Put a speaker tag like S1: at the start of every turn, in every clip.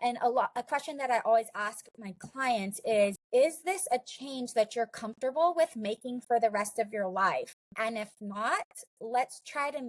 S1: And a question that I always ask my clients is this a change that you're comfortable with making for the rest of your life? And if not, let's try to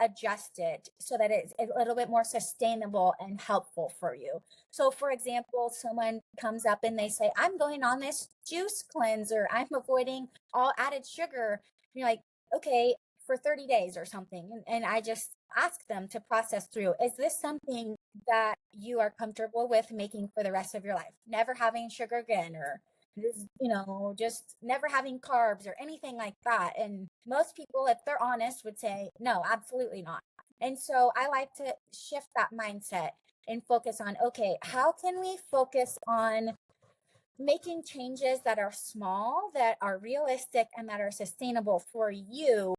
S1: adjust it so that it's a little bit more sustainable and helpful for you. So, for example, someone comes up and they say, I'm going on this juice cleanser, I'm avoiding all added sugar. And you're like, okay, for 30 days or something. And I just ask them to process through, is this something that you are comfortable with making for the rest of your life? Never having sugar again, or just never having carbs or anything like that. And most people, if they're honest, would say, no, absolutely not. And so I like to shift that mindset and focus on, okay, how can we focus on making changes that are small, that are realistic, and that are sustainable for you?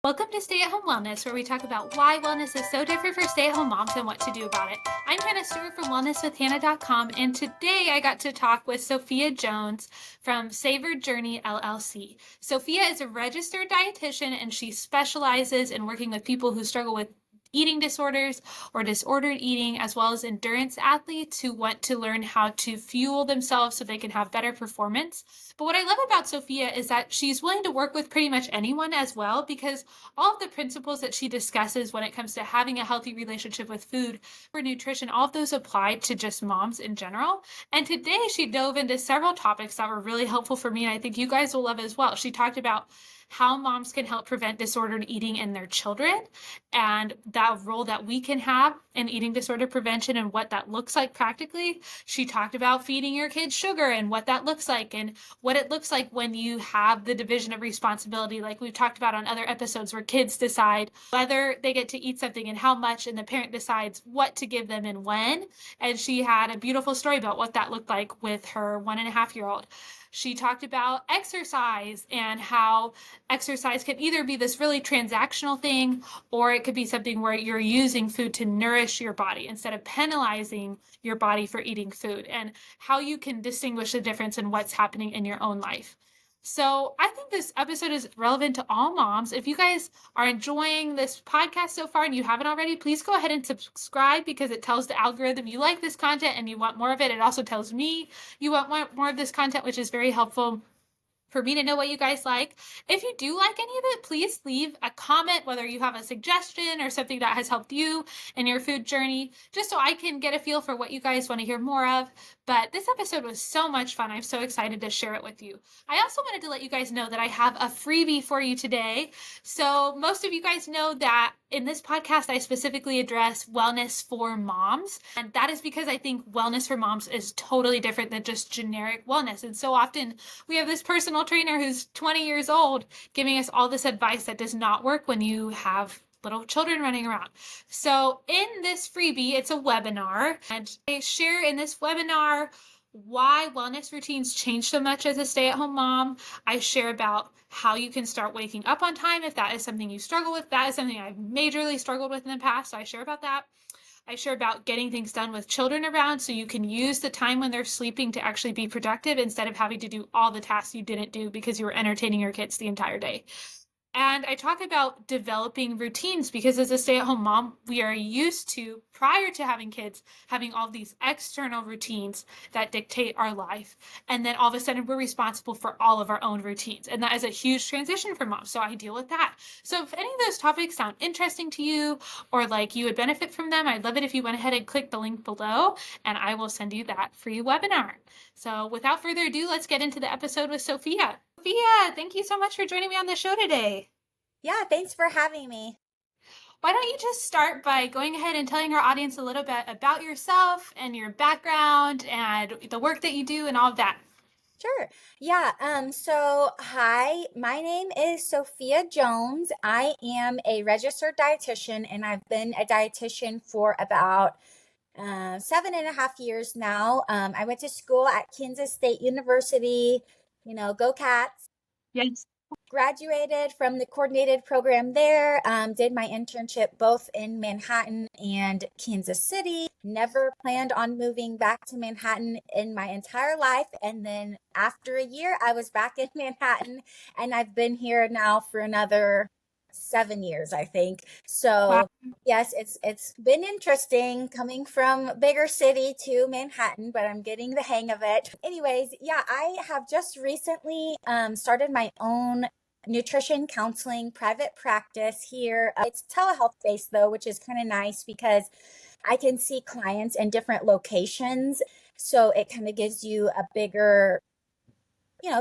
S2: Welcome to Stay at Home Wellness, where we talk about why wellness is so different for stay at home moms and what to do about it. I'm Hannah Stewart from wellnesswithhannah.com, and today I got to talk with Sophia Jones from Savor Journey LLC. Sophia is a registered dietitian, and she specializes in working with people who struggle with eating disorders or disordered eating, as well as endurance athletes who want to learn how to fuel themselves so they can have better performance. But what I love about Sophia is that she's willing to work with pretty much anyone as well, because all of the principles that she discusses when it comes to having a healthy relationship with food or nutrition, all of those apply to just moms in general. And today she dove into several topics that were really helpful for me, and I think you guys will love as well. She talked about how moms can help prevent disordered eating in their children, and that role that we can have in eating disorder prevention and what that looks like practically. She talked about feeding your kids sugar and what that looks like, and what it looks like when you have the division of responsibility, like we've talked about on other episodes, where kids decide whether they get to eat something and how much, and the parent decides what to give them and when. And she had a beautiful story about what that looked like with her 1.5-year-old. She talked about exercise and how exercise can either be this really transactional thing, or it could be something where you're using food to nourish your body instead of penalizing your body for eating food, and how you can distinguish the difference in what's happening in your own life. So I think this episode is relevant to all moms. If you guys are enjoying this podcast so far and you haven't already, please go ahead and subscribe, because it tells the algorithm you like this content and you want more of it. It also tells me you want more of this content, which is very helpful for me to know what you guys like. If you do like any of it, please leave a comment, whether you have a suggestion or something that has helped you in your food journey, just so I can get a feel for what you guys want to hear more of. But this episode was so much fun. I'm so excited to share it with you. I also wanted to let you guys know that I have a freebie for you today. So most of you guys know that in this podcast, I specifically address wellness for moms. And that is because I think wellness for moms is totally different than just generic wellness. And so often we have this personal trainer who's 20 years old giving us all this advice that does not work when you have little children running around. So in this freebie, it's a webinar, and I share in this webinar why wellness routines change so much as a stay-at-home mom. I share about how you can start waking up on time if that is something you struggle with. That is something I've majorly struggled with in the past, so I share about that. I share about getting things done with children around, so you can use the time when they're sleeping to actually be productive instead of having to do all the tasks you didn't do because you were entertaining your kids the entire day. And I talk about developing routines, because as a stay-at-home mom, we are used to, prior to having kids, having all these external routines that dictate our life. And then all of a sudden we're responsible for all of our own routines. And that is a huge transition for moms. So I deal with that. So if any of those topics sound interesting to you, or like you would benefit from them, I'd love it if you went ahead and click the link below, and I will send you that free webinar. So without further ado, let's get into the episode with Sophia. Sophia, thank you so much for joining me on the show today.
S1: Yeah, thanks for having me.
S2: Why don't you just start by going ahead and telling our audience a little bit about yourself and your background and the work that you do and all of that.
S1: Sure. Yeah. So hi, my name is Sophia Jones. I am a registered dietitian, and I've been a dietitian for about 7.5 years now. I went to school at Kansas State University, go Cats.
S2: Yes.
S1: Graduated from the coordinated program there, did my internship both in Manhattan and Kansas City. Never planned on moving back to Manhattan in my entire life. And then after a year, I was back in Manhattan, and I've been here now for another 7 years, I think. So
S2: Wow.
S1: yes, it's been interesting coming from bigger city to Manhattan, but I'm getting the hang of it. Anyways, yeah, I have just recently started my own nutrition counseling private practice here. It's telehealth based though, which is kind of nice because I can see clients in different locations. So it kind of gives you a bigger,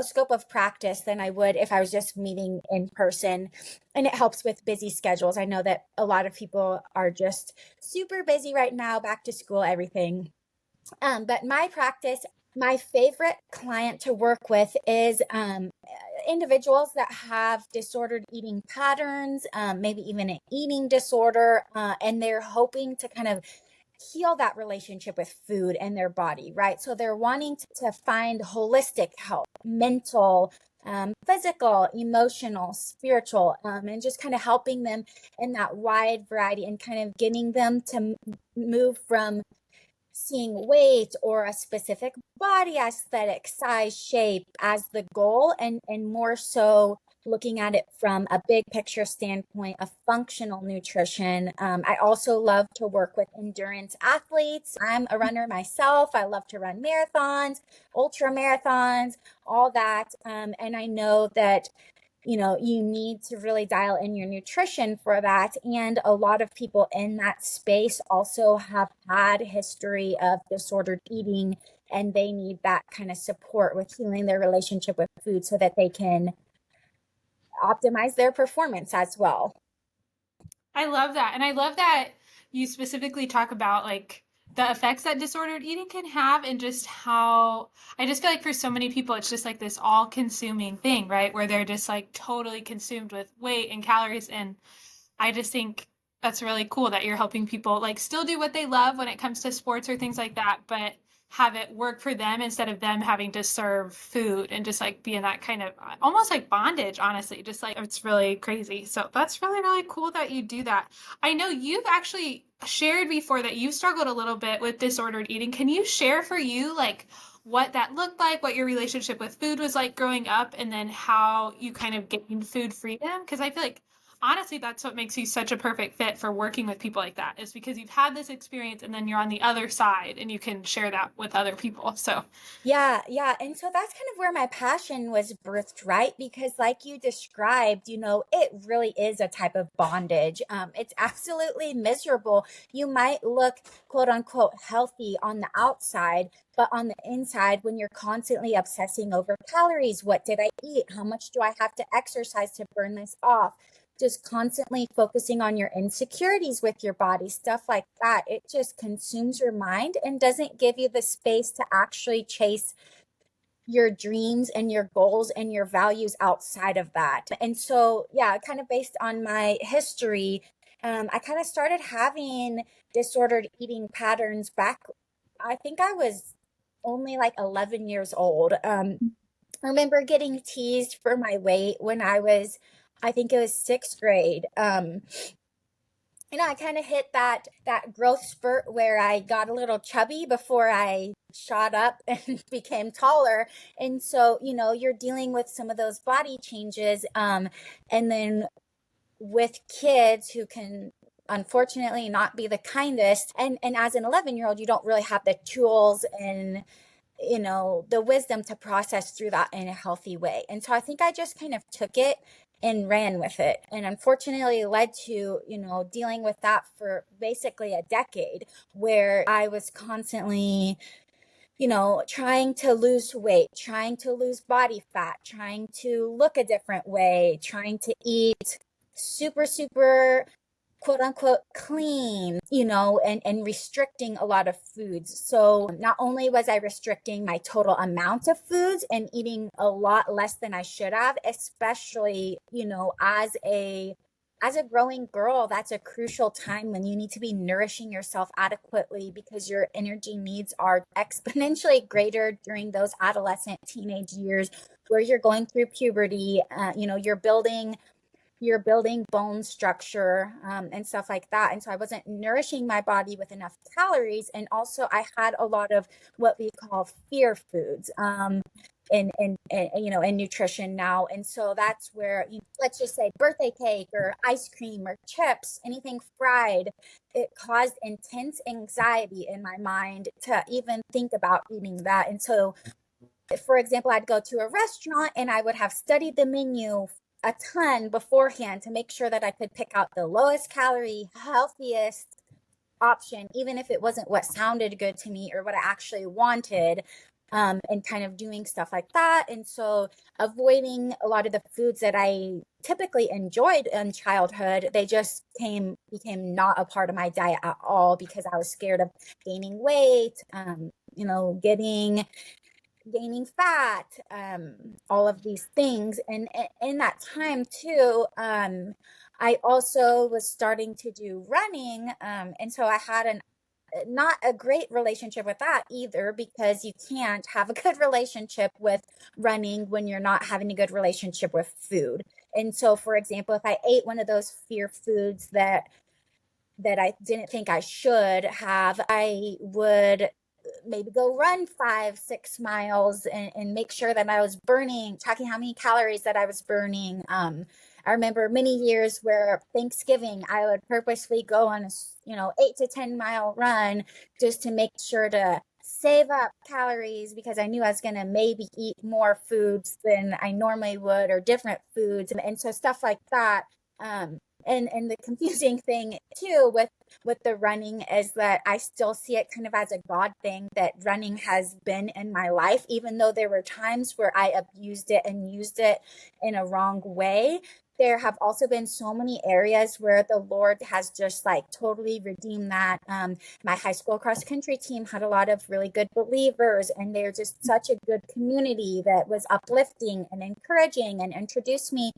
S1: scope of practice than I would if I was just meeting in person. And it helps with busy schedules. I know that a lot of people are just super busy right now, back to school, everything. But my practice, my favorite client to work with is individuals that have disordered eating patterns, maybe even an eating disorder, and they're hoping to kind of heal that relationship with food and their body, right? So they're wanting to find holistic health, mental, physical, emotional, spiritual, and just kind of helping them in that wide variety and kind of getting them to move from seeing weight or a specific body aesthetic, size, shape as the goal, and more so looking at it from a big picture standpoint of functional nutrition. I also love to work with endurance athletes. I'm a runner myself. I love to run marathons, ultra marathons, all that. And I know that you need to really dial in your nutrition for that. And a lot of people in that space also have had history of disordered eating, and they need that kind of support with healing their relationship with food so that they can optimize their performance as well.
S2: I love that. And I love that you specifically talk about like the effects that disordered eating can have and just how I just feel like for so many people it's just like this all consuming thing, right? Where they're just like totally consumed with weight and calories. And I just think that's really cool that you're helping people like still do what they love when it comes to sports or things like that, but have it work for them instead of them having to serve food and just like be in that kind of almost like bondage, honestly. Just like it's really crazy. So that's really, really cool that you do that. I know you've actually shared before that you struggled a little bit with disordered eating. Can you share for you like what that looked like, what your relationship with food was like growing up, and then how you kind of gained food freedom? Because I feel like honestly that's what makes you such a perfect fit for working with people like that is because you've had this experience and then you're on the other side and you can share that with other people. So
S1: Yeah, yeah. And so that's kind of where my passion was birthed, right? Because, like you described, it really is a type of bondage. It's absolutely miserable. You might look quote unquote healthy on the outside, but on the inside, when you're constantly obsessing over calories, what did I eat? How much do I have to exercise to burn this off? Just constantly focusing on your insecurities with your body, stuff like that. It just consumes your mind and doesn't give you the space to actually chase your dreams and your goals and your values outside of that. And so, yeah, kind of based on my history, I kind of started having disordered eating patterns back, I think I was only like 11 years old. I remember getting teased for my weight when I think it was sixth grade. I kind of hit that growth spurt where I got a little chubby before I shot up and became taller. And so, you're dealing with some of those body changes. And then with kids who can unfortunately not be the kindest. And as an 11-year-old, you don't really have the tools and the wisdom to process through that in a healthy way. And so I think I just kind of took it and ran with it. And unfortunately led to, dealing with that for basically a decade where I was constantly, trying to lose weight, trying to lose body fat, trying to look a different way, trying to eat super, super quote unquote clean, and restricting a lot of foods. So not only was I restricting my total amount of foods and eating a lot less than I should have, especially, as a growing girl, that's a crucial time when you need to be nourishing yourself adequately because your energy needs are exponentially greater during those adolescent teenage years where you're going through puberty. You're building bone structure, and stuff like that. And so I wasn't nourishing my body with enough calories. And also, I had a lot of what we call fear foods. in nutrition now. And so that's where, let's just say birthday cake or ice cream or chips, anything fried, it caused intense anxiety in my mind to even think about eating that. And so, for example, I'd go to a restaurant and I would have studied the menu a ton beforehand to make sure that I could pick out the lowest calorie, healthiest option, even if it wasn't what sounded good to me or what I actually wanted. And kind of doing stuff like that. And so avoiding a lot of the foods that I typically enjoyed in childhood, they just became not a part of my diet at all because I was scared of gaining weight, gaining fat, all of these things. And in that time too, I also was starting to do running. And so I had not a great relationship with that either, because you can't have a good relationship with running when you're not having a good relationship with food. And so, for example, if I ate one of those fear foods that I didn't think I should have, I would maybe go run 5, 6 miles and make sure that I was tracking how many calories that I was burning. I remember many years where Thanksgiving, I would purposely go on a 8 to 10 mile run just to make sure to save up calories because I knew I was going to maybe eat more foods than I normally would or different foods. And so stuff like that. And the confusing thing too with the running is that I still see it kind of as a God thing, that running has been in my life, even though there were times where I abused it and used it in a wrong way. There have also been so many areas where the Lord has just like totally redeemed that. My high school cross country team had a lot of really good believers, and they're just such a good community that was uplifting and encouraging and introduced me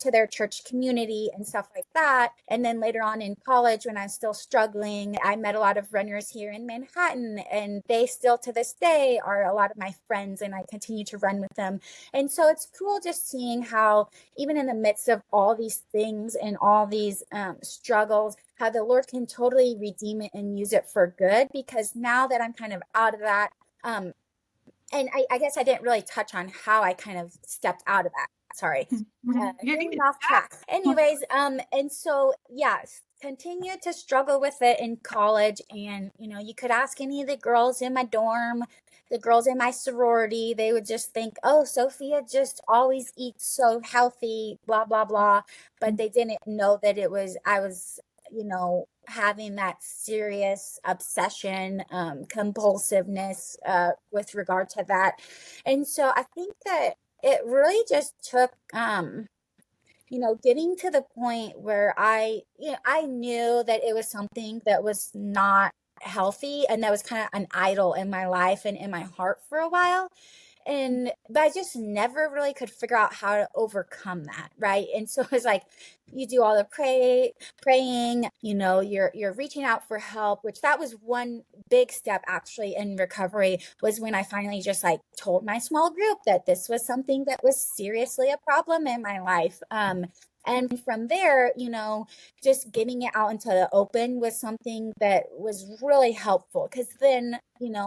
S1: to their church community and stuff like that. And then later on in college, when I was still struggling, I met a lot of runners here in Manhattan, and they still to this day are a lot of my friends, and I continue to run with them. And so it's cool just seeing how, even in the midst of all these things and all these struggles, how the Lord can totally redeem it and use it for good. Because now that I'm kind of out of that, and I guess I didn't really touch on how I kind of stepped out of that. Sorry. Getting off track. Anyways, and so yes, continue to struggle with it in college. And you could ask any of the girls in my dorm, the girls in my sorority, they would just think, oh, Sophia just always eats so healthy, blah, blah, blah. But they didn't know that I was having that serious obsession, compulsiveness with regard to that. And so I think that it really just took, getting to the point where I knew that it was something that was not healthy and that was kind of an idol in my life and in my heart for a while. But I just never really could figure out how to overcome that, right? And so it's like you do all the praying, you're reaching out for help, which that was one big step actually in recovery, was when I finally just like told my small group that this was something that was seriously a problem in my life. And from there, just getting it out into the open was something that was really helpful, because then,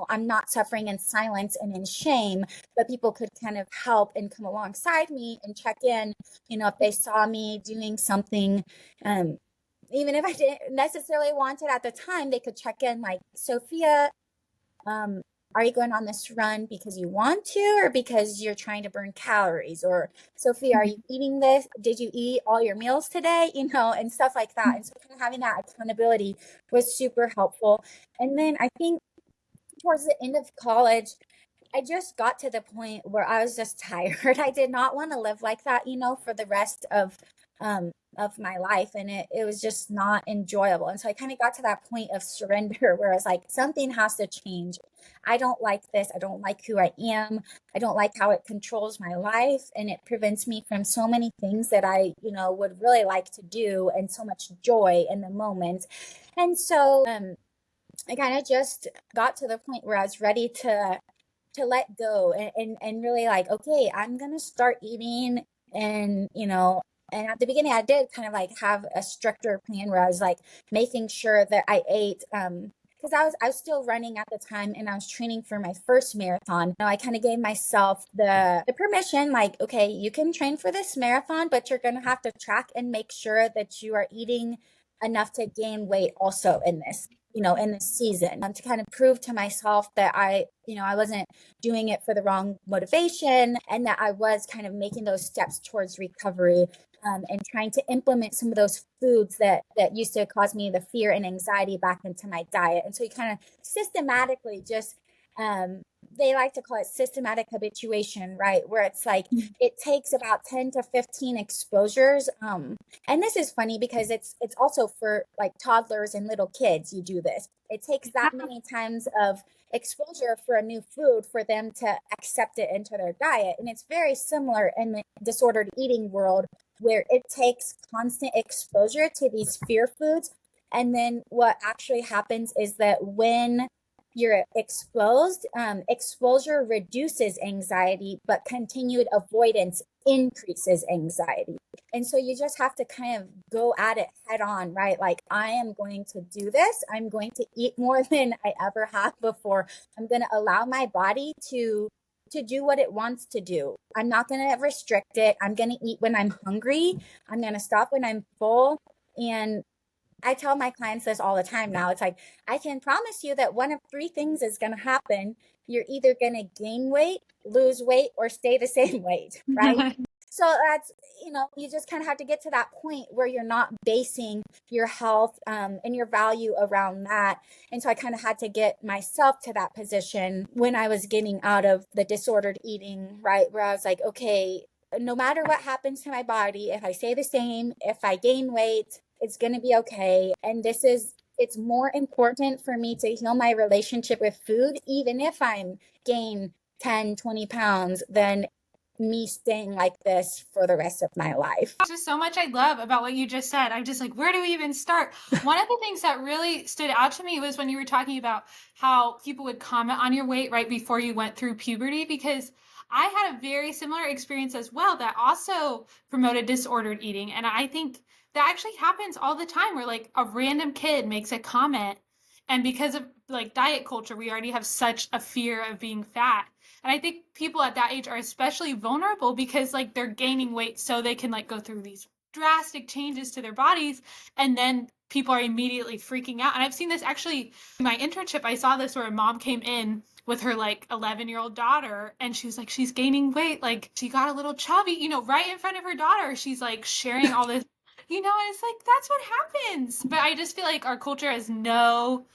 S1: I'm not suffering in silence and in shame, but people could kind of help and come alongside me and check in, if they saw me doing something, even if I didn't necessarily want it at the time, they could check in like, Sophia, um, are you going on this run because you want to, or because you're trying to burn calories? Or Sophia, are you eating this? Did you eat all your meals today? And stuff like that. And so kind of having that accountability was super helpful. And then I think towards the end of college, I just got to the point where I was just tired. I did not want to live like that, for the rest of my life. And it was just not enjoyable. And so I kind of got to that point of surrender where I was like, something has to change. I don't like this. I don't like who I am. I don't like how it controls my life. And it prevents me from so many things that I, would really like to do, and so much joy in the moment. And so I kind of just got to the point where I was ready to let go and really like, okay, I'm gonna start eating. And and at the beginning I did kind of like have a stricter plan where I was like making sure that I ate because I was still running at the time and I was training for my first marathon. I kind of gave myself the permission, like, okay, you can train for this marathon, but you're going to have to track and make sure that you are eating enough to gain weight also in this, in this season, to kind of prove to myself that I wasn't doing it for the wrong motivation, and that I was kind of making those steps towards recovery, and trying to implement some of those foods that used to cause me the fear and anxiety back into my diet. And so you kind of systematically just, they like to call it systematic habituation, right? Where it's like it takes about 10 to 15 exposures. And this is funny because it's also for like toddlers and little kids. You do this. It takes that many times of exposure for a new food for them to accept it into their diet. And it's very similar in the disordered eating world, where it takes constant exposure to these fear foods. And then what actually happens is that when you're exposed, exposure reduces anxiety, but continued avoidance increases anxiety. And so you just have to kind of go at it head on, right? Like, I am going to do this. I'm going to eat more than I ever have before. I'm going to allow my body to do what it wants to do. I'm not going to restrict it. I'm going to eat when I'm hungry. I'm going to stop when I'm full. And I tell my clients this all the time now. It's like, I can promise you that one of three things is going to happen. You're either going to gain weight, lose weight, or stay the same weight, right? So that's, you just kind of have to get to that point where you're not basing your health, and your value around that. And so I kind of had to get myself to that position when I was getting out of the disordered eating, right? Where I was like, okay, no matter what happens to my body, if I stay the same, if I gain weight, it's going to be okay. And it's more important for me to heal my relationship with food, even if I'm gain 10, 20 pounds, than me staying like this for the rest of my life.
S2: There's just so much I love about what you just said. I'm just like, where do we even start? One of the things that really stood out to me was when you were talking about how people would comment on your weight right before you went through puberty, because I had a very similar experience as well that also promoted disordered eating. And I think that actually happens all the time, where like a random kid makes a comment, and because of like diet culture, we already have such a fear of being fat. And I think people at that age are especially vulnerable because like they're gaining weight so they can like go through these drastic changes to their bodies, and then people are immediately freaking out. And I've seen this actually in my internship. I saw this where a mom came in with her like 11-year-old daughter, and she was like, she's gaining weight, like she got a little chubby, right in front of her daughter. She's like sharing all this, and it's like, that's what happens. But I just feel like our culture has no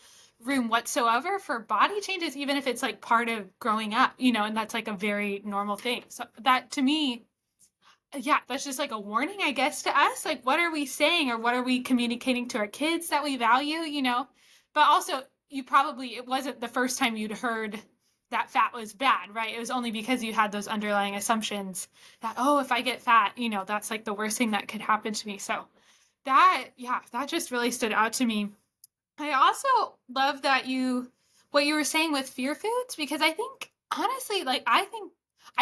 S2: room whatsoever for body changes, even if it's like part of growing up, and that's like a very normal thing. So that to me, yeah, that's just like a warning, I guess, to us. Like, what are we saying, or what are we communicating to our kids that we value, But also, it wasn't the first time you'd heard that fat was bad, right? It was only because you had those underlying assumptions that, oh, if I get fat, that's like the worst thing that could happen to me. So that just really stood out to me. I also love what you were saying with fear foods, because I think, honestly, like, I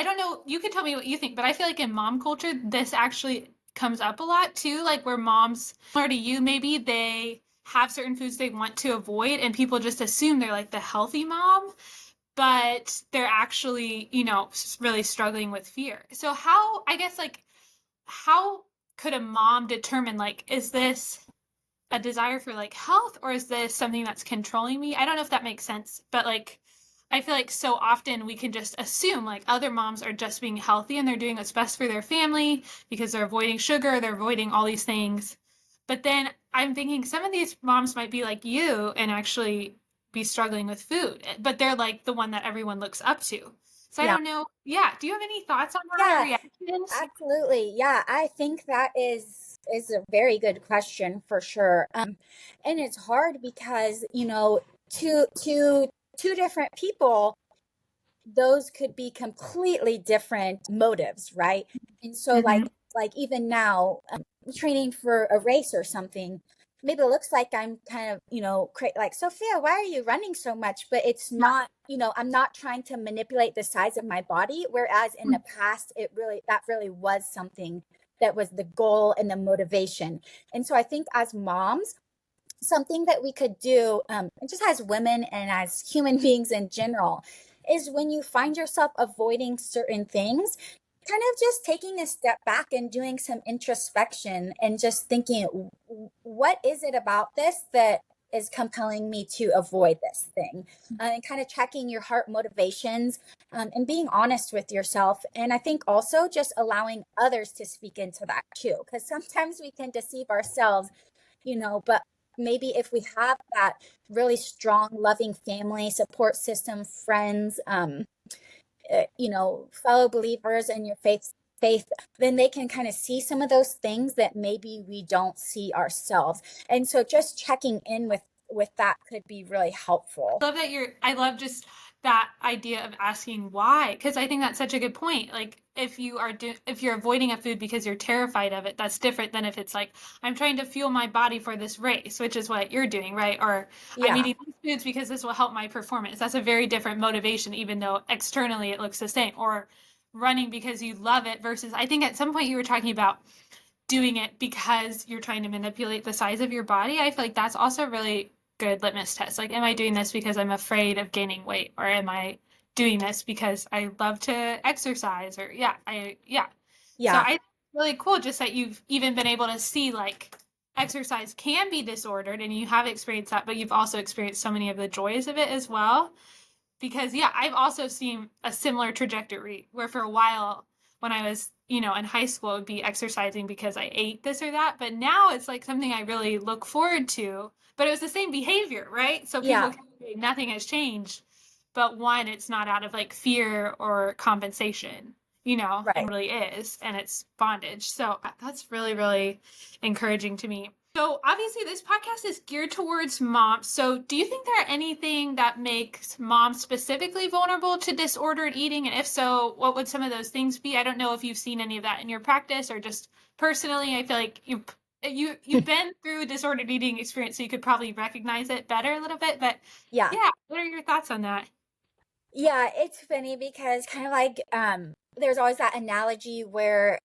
S2: don't know, you can tell me what you think, but I feel like in mom culture, this actually comes up a lot too, like where moms, or to you, maybe they have certain foods they want to avoid, and people just assume they're like the healthy mom, but they're actually, really struggling with fear. So I guess, like, how could a mom determine, like, is this a desire for like health, or is this something that's controlling me? I don't know if that makes sense, but like I feel like so often we can just assume like other moms are just being healthy and they're doing what's best for their family because they're avoiding sugar, they're avoiding all these things. But then I'm thinking some of these moms might be like you and actually be struggling with food, but they're like the one that everyone looks up to. So I
S1: Yeah.
S2: don't know. Yeah. Do you have any thoughts on that, or
S1: Yeah,
S2: reactions?
S1: absolutely. Yeah, I think that is a very good question for sure. And it's hard because, two different people, those could be completely different motives, right? And so
S2: Mm-hmm.
S1: like even now, training for a race or something, maybe it looks like I'm kind of, like, Sophia, why are you running so much? But it's not, I'm not trying to manipulate the size of my body. Whereas in the past, that really was something that was the goal and the motivation. And so I think as moms, something that we could do, just as women and as human beings in general, is when you find yourself avoiding certain things, kind of just taking a step back and doing some introspection and just thinking, what is it about this that is compelling me to avoid this thing? And kind of checking your heart motivations, and being honest with yourself. And I think also just allowing others to speak into that too, because sometimes we can deceive ourselves, but maybe if we have that really strong, loving family support system, friends, fellow believers in your faith, then they can kind of see some of those things that maybe we don't see ourselves. And so just checking in with that could be really helpful.
S2: I love just that idea of asking why, because I think that's such a good point. Like if you're avoiding a food because you're terrified of it, that's different than if it's like I'm trying to fuel my body for this race, which is what you're doing, right? Or I'm
S1: Yeah.
S2: eating these foods because this will help my performance. That's a very different motivation, even though externally it looks the same. Or running because you love it versus I think at some point you were talking about doing it because you're trying to manipulate the size of your body. I feel like that's also really good litmus test. Like, am I doing this because I'm afraid of gaining weight, or am I doing this because I love to exercise? Or yeah. So
S1: Yeah.
S2: I really cool just that you've even been able to see like exercise can be disordered and you have experienced that, but you've also experienced so many of the joys of it as well. Because yeah, I've also seen a similar trajectory where for a while when I was, in high school, I would be exercising because I ate this or that. But now it's like something I really look forward to. But it was the same behavior, right? So people
S1: Yeah.
S2: can say nothing has changed. But one, it's not out of like fear or compensation, and
S1: Right.
S2: really is. And it's bondage. So that's really, really encouraging to me. So obviously this podcast is geared towards moms. So do you think there are anything that makes moms specifically vulnerable to disordered eating? And if so, what would some of those things be? I don't know if you've seen any of that in your practice or just personally. I feel like you've been through a disordered eating experience, so you could probably recognize it better a little bit. But
S1: Yeah.
S2: yeah, what are your thoughts on that?
S1: Yeah, it's funny because kind of like there's always that analogy where,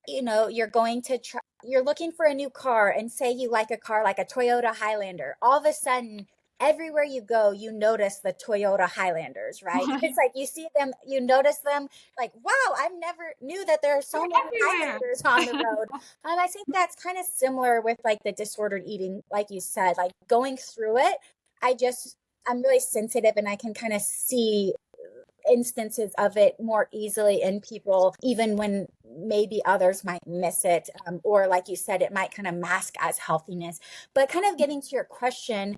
S1: you're looking for a new car, and say you like a car like a Toyota Highlander. All of a sudden, everywhere you go, you notice the Toyota Highlanders, right? It's like you see them, you notice them, like, wow, I never knew that there are so
S2: They're
S1: many
S2: everywhere.
S1: Highlanders on the road. I think that's kind of similar with like the disordered eating, like you said, like going through it. I just I'm really sensitive, and I can kind of see instances of it more easily in people, even when maybe others might miss it. Or, like you said, it might kind of mask as healthiness. But kind of getting to your question,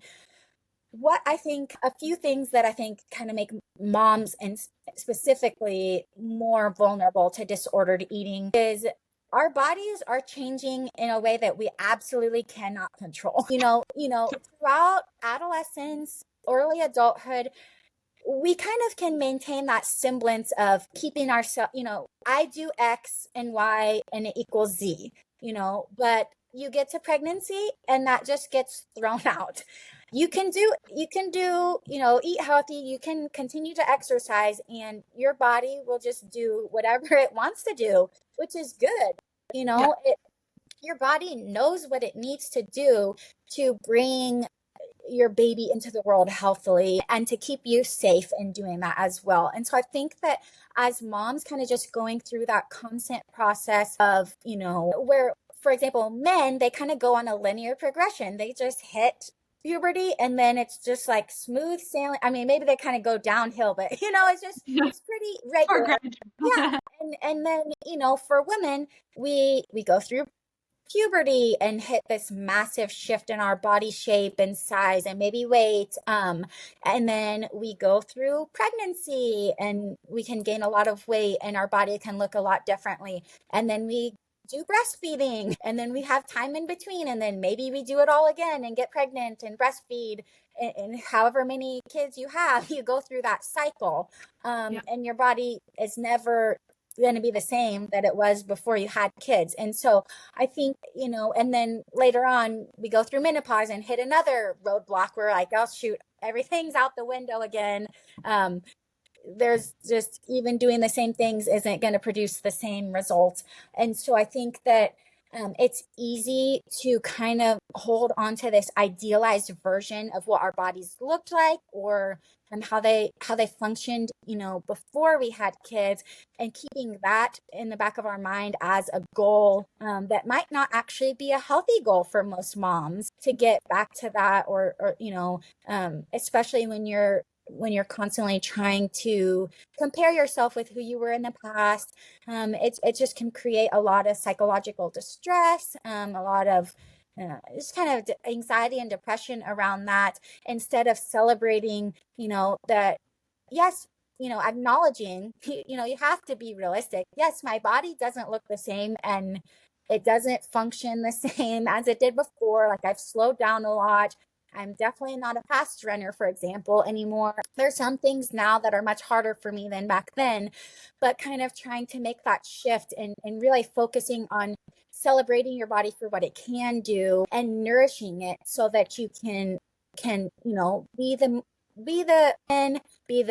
S1: what I think, a few things that I think kind of make moms and specifically more vulnerable to disordered eating is our bodies are changing in a way that we absolutely cannot control. Throughout adolescence, early adulthood, we kind of can maintain that semblance of keeping ourselves, I do X and Y and it equals Z, but you get to pregnancy and that just gets thrown out. You can do, eat healthy, you can continue to exercise, and your body will just do whatever it wants to do, which is good.
S2: Yeah.
S1: Your body knows what it needs to do to bring your baby into the world healthily and to keep you safe in doing that as well. And so I think that as moms, kind of just going through that constant process of, where, for example, men, they kind of go on a linear progression. They just hit puberty and then it's just like smooth sailing. I mean, maybe they kind of go downhill, but it's pretty
S2: Or
S1: regular. Yeah.
S2: graduate.
S1: And then, for women, we go through puberty and hit this massive shift in our body shape and size and maybe weight, and then we go through pregnancy and we can gain a lot of weight and our body can look a lot differently, and then we do breastfeeding, and then we have time in between, and then maybe we do it all again and get pregnant and breastfeed, and however many kids you have, you go through that cycle,
S2: Yeah.
S1: and your body is never going to be the same that it was before you had kids. And so I think, and then later on we go through menopause and hit another roadblock where, like, oh shoot, everything's out the window again. There's just, even doing the same things isn't going to produce the same results. And so I think that it's easy to kind of hold on to this idealized version of what our bodies looked like, or how they functioned, before we had kids, and keeping that in the back of our mind as a goal, that might not actually be a healthy goal for most moms to get back to that, or especially when you're constantly trying to compare yourself with who you were in the past. It just can create a lot of psychological distress, a lot of just kind of anxiety and depression around that, instead of celebrating, that, yes, acknowledging, you have to be realistic. Yes, my body doesn't look the same, and it doesn't function the same as it did before. Like, I've slowed down a lot. I'm definitely not a fast runner, for example, anymore. There's some things now that are much harder for me than back then, but kind of trying to make that shift, and really focusing on celebrating your body for what it can do and nourishing it so that you can be the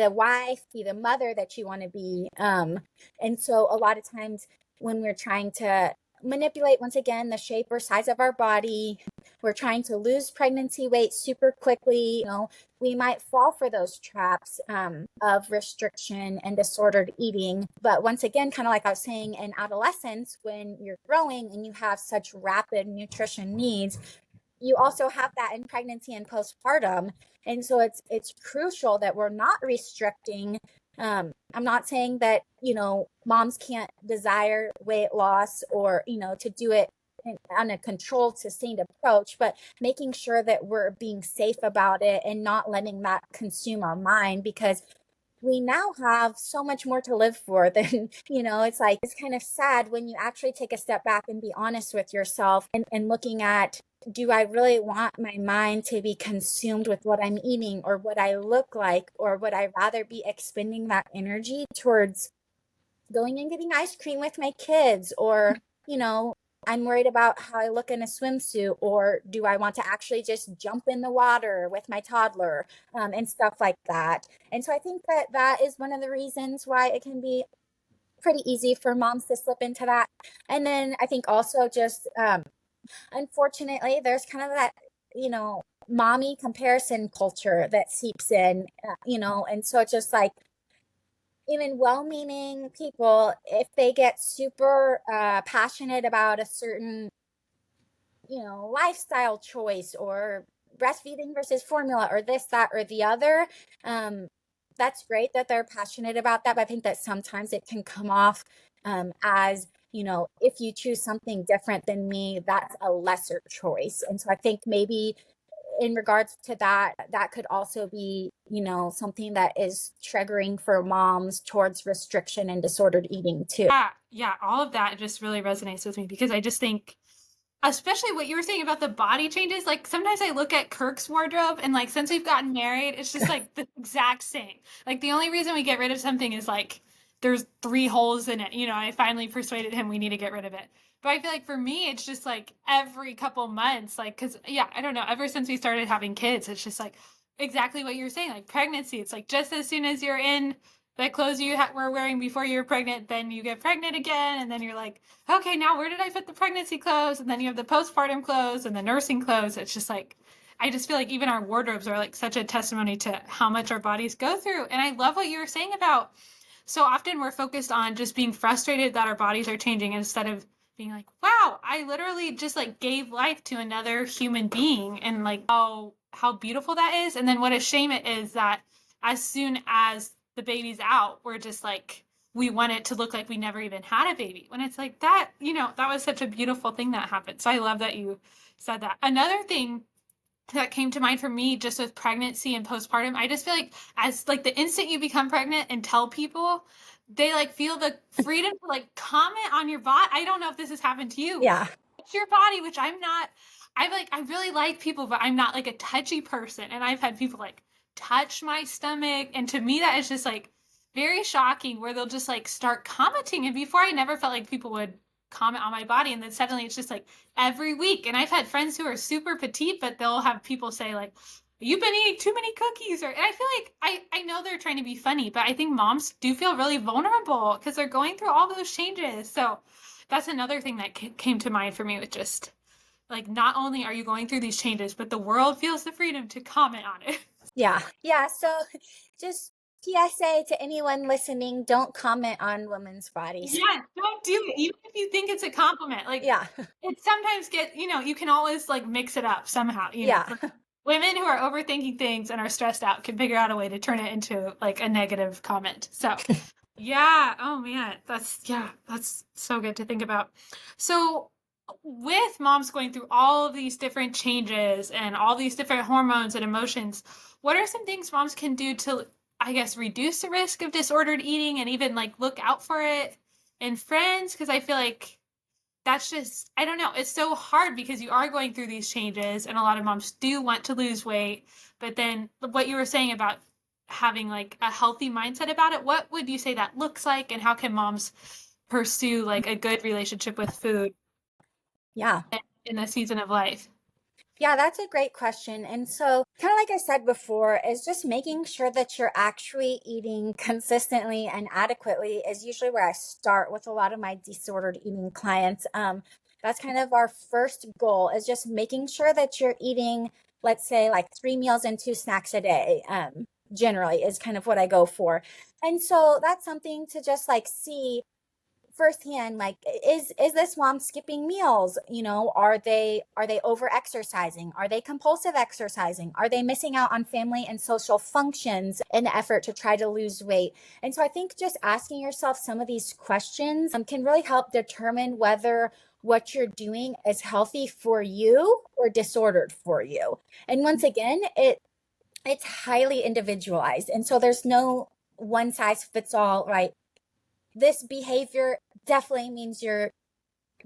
S1: wife, be the mother that you want to be. And so a lot of times when we're trying to manipulate, once again, the shape or size of our body, we're trying to lose pregnancy weight super quickly, we might fall for those traps, of restriction and disordered eating. But once again, kind of like I was saying, in adolescence, when you're growing and you have such rapid nutrition needs, you also have that in pregnancy and postpartum. And so it's crucial that we're not restricting. I'm not saying that, moms can't desire weight loss, or, to do it on a controlled, sustained approach, but making sure that we're being safe about it and not letting that consume our mind, because we now have so much more to live for than, it's like, it's kind of sad when you actually take a step back and be honest with yourself, and looking at, do I really want my mind to be consumed with what I'm eating or what I look like? Or would I rather be expending that energy towards going and getting ice cream with my kids? Or, I'm worried about how I look in a swimsuit, or do I want to actually just jump in the water with my toddler, and stuff like that. And so I think that that is one of the reasons why it can be pretty easy for moms to slip into that. And then I think also just, unfortunately, there's kind of that, mommy comparison culture that seeps in, and so it's just like, even well-meaning people, if they get super passionate about a certain, lifestyle choice, or breastfeeding versus formula, or this, that, or the other, that's great that they're passionate about that. But I think that sometimes it can come off, as, if you choose something different than me, that's a lesser choice. And so I think maybe in regards to that, that could also be, something that is triggering for moms towards restriction and disordered eating too.
S2: Yeah, all of that just really resonates with me, because I just think, especially what you were saying about the body changes, like sometimes I look at Kirk's wardrobe, and like since we've gotten married, it's just like the exact same. Like the only reason we get rid of something is like there's 3 holes in it. I finally persuaded him we need to get rid of it. But I feel like for me, it's just like every couple months, like, cause yeah, I don't know, ever since we started having kids, it's just like exactly what you're saying. Like pregnancy, it's like just as soon as you're in the clothes you were wearing before you were pregnant, then you get pregnant again, and then you're like, okay, now where did I put the pregnancy clothes? And then you have the postpartum clothes and the nursing clothes. It's just like, I just feel like even our wardrobes are like such a testimony to how much our bodies go through. And I love what you were saying about, so often we're focused on just being frustrated that our bodies are changing, instead of being like, wow, I literally just like gave life to another human being, and like how beautiful that is. And then what a shame it is that as soon as the baby's out, we're just like, we want it to look like we never even had a baby, when it's like that, that was such a beautiful thing that happened. So I love that you said that. Another thing that came to mind for me, just with pregnancy and postpartum, I just feel like, as like the instant you become pregnant and tell people, they like feel the freedom to like comment on your body. I don't know if this has happened to you.
S1: Yeah.
S2: It's your body, which I'm not. I really like people, but I'm not like a touchy person. And I've had people like touch my stomach, and to me that is just like very shocking, where they'll just like start commenting. And before, I never felt like people would comment on my body, and then suddenly it's just like every week. And I've had friends who are super petite, but they'll have people say like, you've been eating too many cookies, or and I feel like I know they're trying to be funny, but I think moms do feel really vulnerable because they're going through all those changes. So that's another thing that came to mind for me with just like not only are you going through these changes, but the world feels the freedom to comment on it.
S1: Yeah. Yeah. So just PSA to anyone listening, don't comment on women's bodies.
S2: Yeah, don't do it, even if you think it's a compliment. Like
S1: Yeah.
S2: it sometimes you can always like mix it up somehow,
S1: Yeah.
S2: for women who are overthinking things and are stressed out can figure out a way to turn it into like a negative comment. So yeah, oh man, that's so good to think about. So with moms going through all of these different changes and all these different hormones and emotions, what are some things moms can do to, I guess, reduce the risk of disordered eating and even like look out for it in friends? Because I feel like that's just, I don't know, it's so hard because you are going through these changes and a lot of moms do want to lose weight. But then what you were saying about having like a healthy mindset about it, what would you say that looks like and how can moms pursue like a good relationship with food
S1: Yeah.
S2: in a season of life?
S1: Yeah, that's a great question. And so, kind of like I said before, is just making sure that you're actually eating consistently and adequately is usually where I start with a lot of my disordered eating clients. That's kind of our first goal is just making sure that you're eating, let's say, like 3 meals and 2 snacks a day. Generally is kind of what I go for. And so that's something to just like see firsthand, like is this mom skipping meals? Are they over exercising? Are they compulsive exercising? Are they missing out on family and social functions in the effort to try to lose weight? And so I think just asking yourself some of these questions can really help determine whether what you're doing is healthy for you or disordered for you. And once again, it's highly individualized, and so there's no one size fits all, right? This behavior definitely means you're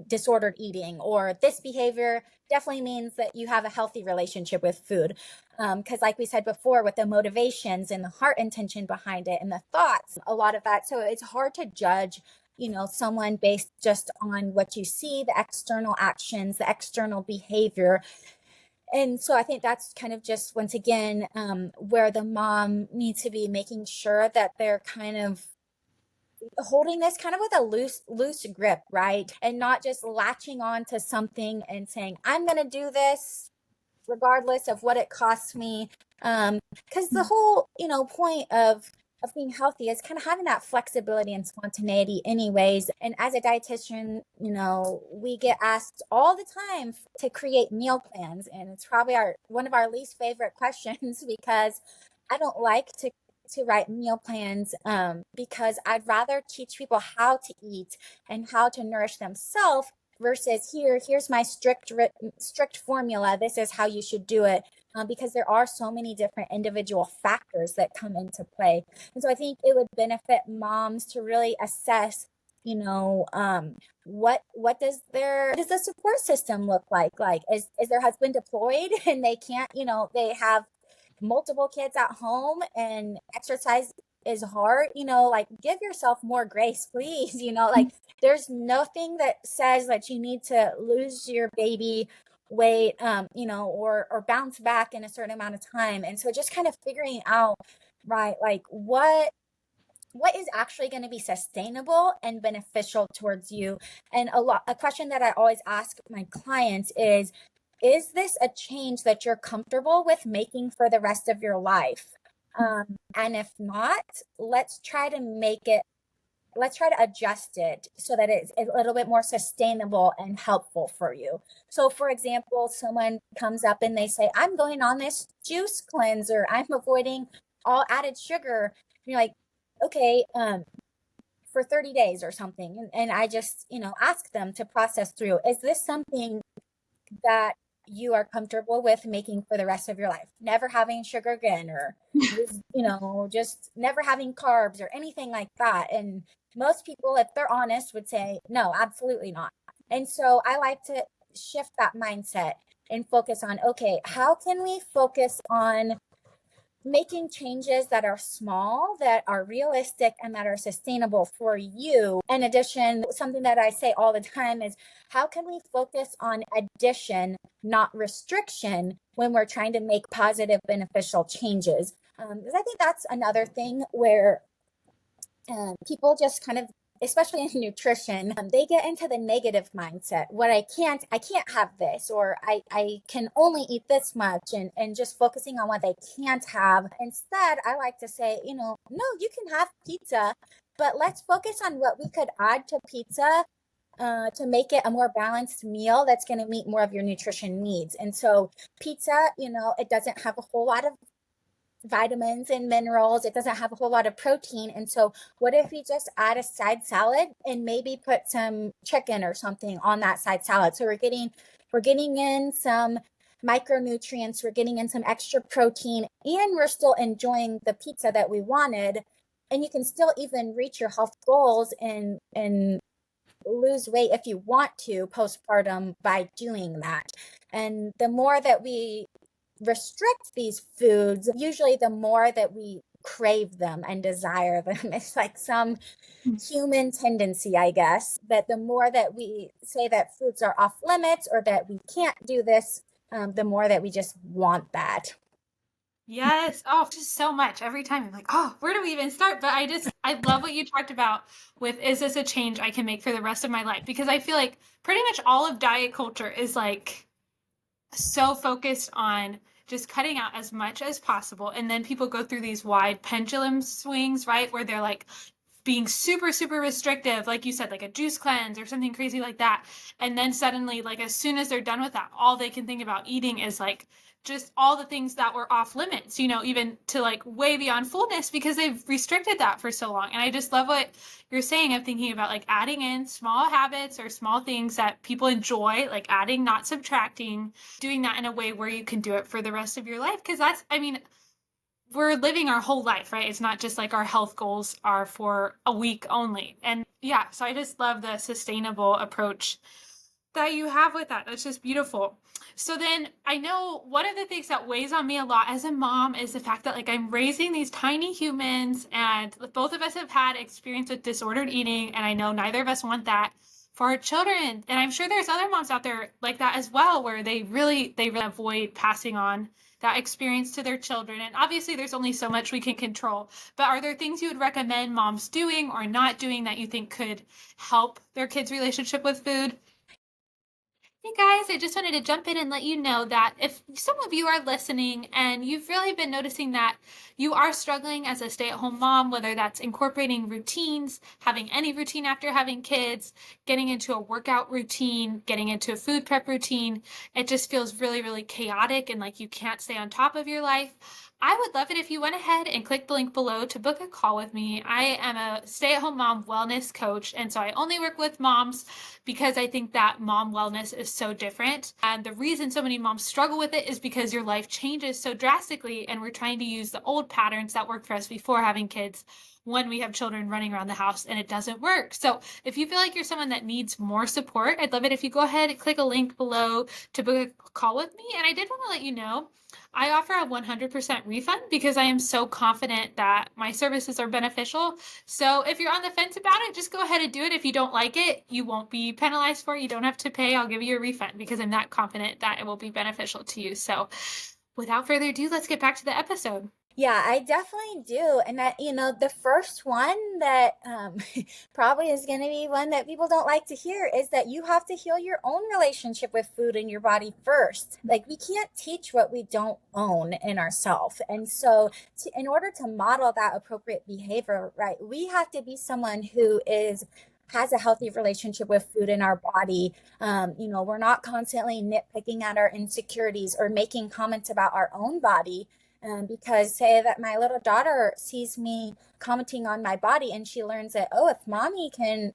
S1: disordered eating, or this behavior definitely means that you have a healthy relationship with food. Because, like we said before, with the motivations and the heart intention behind it and the thoughts, a lot of that. So it's hard to judge, someone based just on what you see, the external actions, the external behavior. And so I think that's kind of just once again where the mom needs to be making sure that they're kind of holding this kind of with a loose grip, right? And not just latching on to something and saying, I'm going to do this regardless of what it costs me. Because the whole, point of being healthy is kind of having that flexibility and spontaneity anyways. And as a dietitian, we get asked all the time to create meal plans, and it's probably our one of our least favorite questions because I don't like to write meal plans, because I'd rather teach people how to eat and how to nourish themselves versus here's my strict formula. This is how you should do it, because there are so many different individual factors that come into play. And so I think it would benefit moms to really assess, what does the support system look like? Like, is their husband deployed and they can't, they have multiple kids at home and exercise is hard, like give yourself more grace, please. Like there's nothing that says that you need to lose your baby weight, or bounce back in a certain amount of time. And so just kind of figuring out, right, like what is actually going to be sustainable and beneficial towards you. And a question that I always ask my clients is this a change that you're comfortable with making for the rest of your life? And if not, let's try to adjust it so that it's a little bit more sustainable and helpful for you. So, for example, someone comes up and they say, I'm going on this juice cleanser, I'm avoiding all added sugar. And you're like, okay, for 30 days or something. And I just, ask them to process through, is this something that you are comfortable with making for the rest of your life? Never having sugar again, or just never having carbs or anything like that. And most people, if they're honest, would say, no, absolutely not. And so I like to shift that mindset and focus on, okay, how can we focus on making changes that are small, that are realistic, and that are sustainable for you. In addition, something that I say all the time is how can we focus on addition, not restriction, when we're trying to make positive, beneficial changes? Because I think that's another thing where people just kind of, especially in nutrition, they get into the negative mindset. What I can't have this, or I can only eat this much, and just focusing on what they can't have. Instead, I like to say, no, you can have pizza, but let's focus on what we could add to pizza to make it a more balanced meal that's going to meet more of your nutrition needs. And so pizza, it doesn't have a whole lot of vitamins and minerals. It doesn't have a whole lot of protein. And so, what if we just add a side salad and maybe put some chicken or something on that side salad? So we're getting in some micronutrients, we're getting in some extra protein, and we're still enjoying the pizza that we wanted. And you can still even reach your health goals and lose weight if you want to postpartum by doing that. And the more that we restrict these foods, usually the more that we crave them and desire them. It's like some human tendency, I guess, that the more that we say that foods are off limits or that we can't do this, the more that we just want that.
S2: Yes. Oh, just so much. Every time I'm like, oh, where do we even start? But I love what you talked about with, is this a change I can make for the rest of my life? Because I feel like pretty much all of diet culture is like so focused on just cutting out as much as possible. And then people go through these wide pendulum swings, right? Where they're like being super, super restrictive, like you said, like a juice cleanse or something crazy like that. And then suddenly, like as soon as they're done with that, all they can think about eating is like just all the things that were off limits, even to like way beyond fullness because they've restricted that for so long. And I just love what you're saying. I'm thinking about like adding in small habits or small things that people enjoy, like adding, not subtracting, doing that in a way where you can do it for the rest of your life. Because I mean, we're living our whole life, right? It's not just like our health goals are for a week only. And yeah, so I just love the sustainable approach that you have with that. That's just beautiful. So then I know one of the things that weighs on me a lot as a mom is the fact that like I'm raising these tiny humans and both of us have had experience with disordered eating, and I know neither of us want that for our children. And I'm sure there's other moms out there like that as well, where they really avoid passing on that experience to their children. And obviously there's only so much we can control, but are there things you would recommend moms doing or not doing that you think could help their kids' relationship with food? Hey guys, I just wanted to jump in and let you know that if some of you are listening and you've really been noticing that you are struggling as a stay-at-home mom, whether that's incorporating routines, having any routine after having kids, getting into a workout routine, getting into a food prep routine, it just feels really, really chaotic and like you can't stay on top of your life. I would love it if you went ahead and clicked the link below to book a call with me. I am a stay-at-home mom wellness coach, and so I only work with moms because I think that mom wellness is so different. And the reason so many moms struggle with it is because your life changes so drastically, and we're trying to use the old patterns that worked for us before having kids when we have children running around the house, and it doesn't work. So if you feel like you're someone that needs more support, I'd love it if you go ahead and click a link below to book a call with me. And I did want to let you know I offer a 100% refund because I am so confident that my services are beneficial. So if you're on the fence about it, just go ahead and do it. If you don't like it, you won't be penalized for it. You don't have to pay. I'll give you a refund because I'm that confident that it will be beneficial to you. So without further ado, let's get back to the episode.
S1: Yeah, I definitely do. And that, the first one that probably is going to be one that people don't like to hear is that you have to heal your own relationship with food and your body first. Like, we can't teach what we don't own in ourselves. And so, in order to model that appropriate behavior, right, we have to be someone who has a healthy relationship with food in our body. We're not constantly nitpicking at our insecurities or making comments about our own body, because say that my little daughter sees me commenting on my body and she learns that, oh, if mommy can,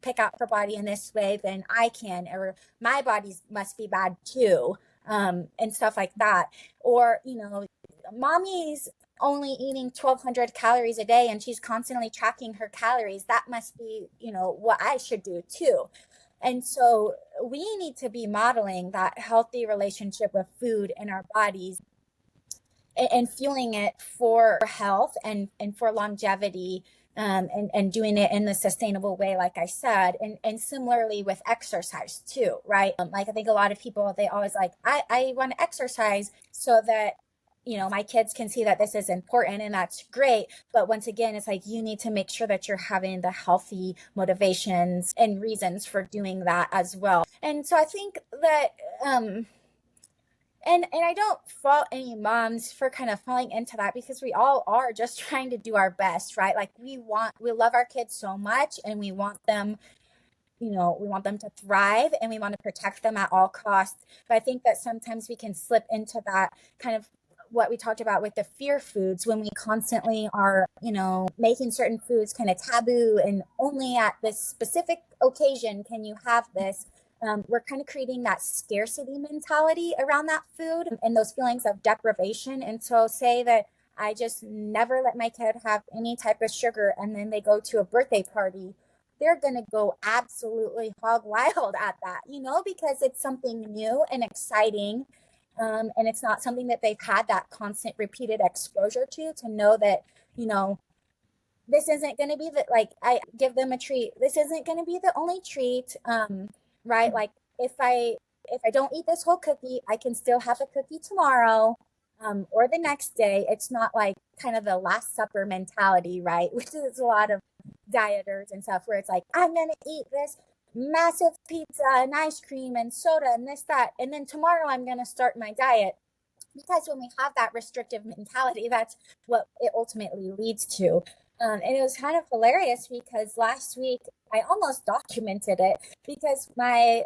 S1: pick out her body in this way, then I can, or my body must be bad too, and stuff like that. Or, mommy's only eating 1,200 calories a day and she's constantly tracking her calories. That must be, what I should do too. And so we need to be modeling that healthy relationship with food in our bodies. and fueling it for health and for longevity, and doing it in the sustainable way, like I said. And similarly with exercise too, right? Like I think a lot of people, they always like, I want to exercise so that, my kids can see that this is important, and that's great. But once again, it's like you need to make sure that you're having the healthy motivations and reasons for doing that as well. And so I think that, and I don't fault any moms for kind of falling into that, because we all are just trying to do our best, right? Like we love our kids so much, and we want them to thrive, and we want to protect them at all costs. But I think that sometimes we can slip into that kind of what we talked about with the fear foods, when we constantly are, making certain foods kind of taboo, and only at this specific occasion can you have this. We're kind of creating that scarcity mentality around that food, and those feelings of deprivation. And so, say that I just never let my kid have any type of sugar, and then they go to a birthday party, they're going to go absolutely hog wild at that, because it's something new and exciting. And it's not something that they've had that constant repeated exposure to know that, this isn't going to be the, like, I give them a treat. This isn't going to be the only treat. Right. Like if I don't eat this whole cookie, I can still have a cookie tomorrow. Or the next day. It's not like kind of the Last Supper mentality, right? Which is a lot of dieters and stuff, where it's like, I'm going to eat this massive pizza and ice cream and soda and this, that. And then tomorrow I'm going to start my diet. Because when we have that restrictive mentality, that's what it ultimately leads to. And it was kind of hilarious, because last week I almost documented it, because I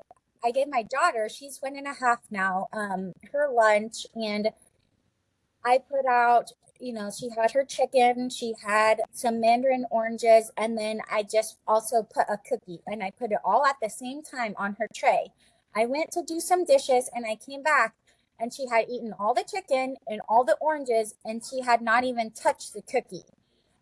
S1: gave my daughter, she's 1.5 now, her lunch, and I put out, she had her chicken, she had some mandarin oranges, and then I just also put a cookie, and I put it all at the same time on her tray. I went to do some dishes, and I came back, and she had eaten all the chicken and all the oranges, and she had not even touched the cookie.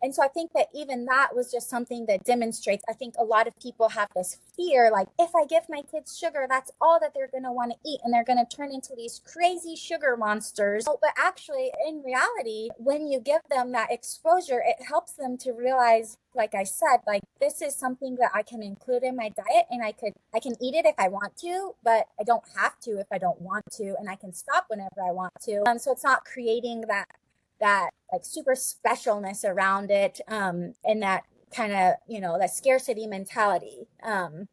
S1: And so I think that even that was just something that demonstrates, I think a lot of people have this fear, like, if I give my kids sugar, that's all that they're going to want to eat, and they're going to turn into these crazy sugar monsters. But actually, in reality, when you give them that exposure, it helps them to realize, like I said, like, this is something that I can include in my diet, and I can eat it if I want to, but I don't have to if I don't want to, and I can stop whenever I want to. So it's not creating that like super specialness around it, and that kind of, that scarcity mentality. And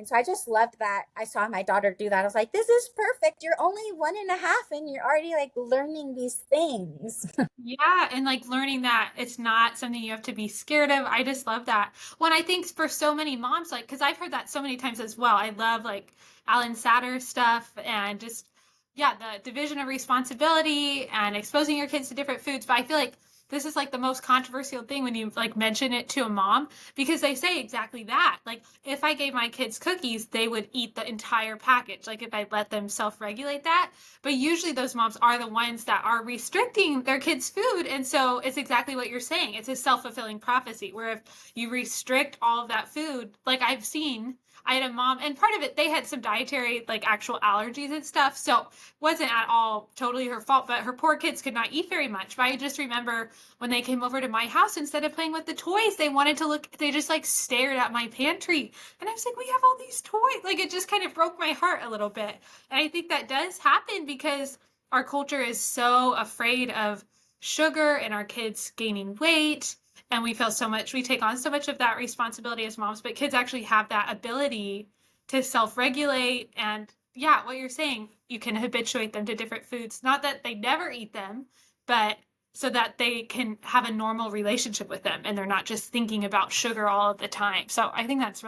S1: so I just loved that. I saw my daughter do that. I was like, this is perfect. You're only 1.5 and you're already like learning these things.
S2: Yeah, and like learning that it's not something you have to be scared of. I just love that. When I think for so many moms, like, because I've heard that so many times as well. I love like Alan Satter's stuff, and just, yeah, the division of responsibility and exposing your kids to different foods. But I feel like this is like the most controversial thing when you like mention it to a mom, because they say exactly that. Like, if I gave my kids cookies, they would eat the entire package. Like, if I let them self-regulate that. But usually those moms are the ones that are restricting their kids' food. And so it's exactly what you're saying. It's a self-fulfilling prophecy, where if you restrict all of that food, like I had a mom, and part of it, they had some dietary, like actual allergies and stuff. So wasn't at all totally her fault, but her poor kids could not eat very much. But I just remember when they came over to my house, instead of playing with the toys, they just like stared at my pantry. And I was like, we have all these toys. Like, it just kind of broke my heart a little bit. And I think that does happen because our culture is so afraid of sugar and our kids gaining weight. And we take on so much of that responsibility as moms, but kids actually have that ability to self-regulate. And yeah, what you're saying, you can habituate them to different foods. Not that they never eat them, but so that they can have a normal relationship with them, and they're not just thinking about sugar all of the time. So I think that's